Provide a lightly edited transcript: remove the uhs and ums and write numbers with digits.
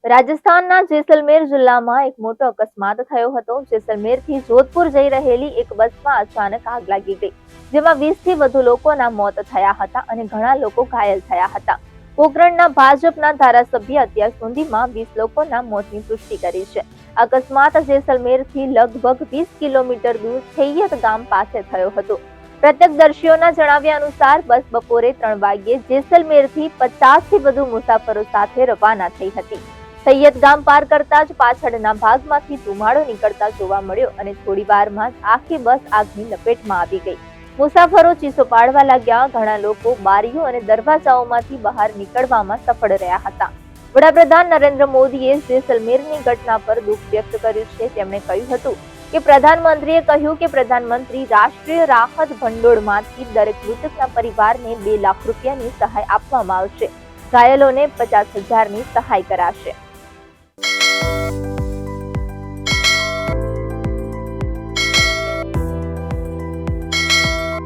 રાજસ્થાનના જેસલમેર જિલ્લામાં એક મોટો અકસ્માત થયો હતો। જેસલમેરથી જોધપુર જઈ રહેલી એક બસમાં અચાનક આગ લાગી ગઈ, જેમાં 20 થી વધુ લોકોના મોત થયા હતા અને ઘણા લોકો ઘાયલ થયા હતા। પોખરણના ભાજપના ધારાસભ્ય અત્યાર સુધીમાં 20 લોકોના મોતની પુષ્ટિ કરી છે। અકસ્માત જેસલમેરથી લગભગ 20 કિલોમીટર દૂર થૈયત ગામ પાસે થયો હતો। પ્રત્યક્ષદર્શીઓના જણાવ્યા અનુસાર બસ બપોરે 3 વાગ્યે જેસલમેરથી 50 થી વધુ મુસાફરો સાથે રવાના થઈ હતી। થૈયત ગામ પાર કરતા જ પાછળના ભાગમાંથી ધુમાડો નીકળતા જોવા મળ્યો અને થોડી વારમાં જ આખી બસ આગની લપેટમાં આવી ગઈ। મુસાફરો ચીસો પાડવા લાગ્યા। ઘણા લોકો બારીઓ અને દરવાજાઓમાંથી બહાર નીકળવામાં સફળ રહ્યા હતા। વડાપ્રધાન નરેન્દ્ર મોદીએ જેસલમેરની ઘટના પર દુઃખ વ્યક્ત કર્યું છે। તેમણે કહ્યું હતું કે પ્રધાનમંત્રીએ કહ્યું કે પ્રધાનમંત્રી રાષ્ટ્રીય રાહત ભંડોળમાંથી દરેક મૃતકના પરિવારને 2 લાખ રૂપિયાની સહાય આપવામાં આવશે। ઘાયલોને 50,000ની સહાય કરાશે।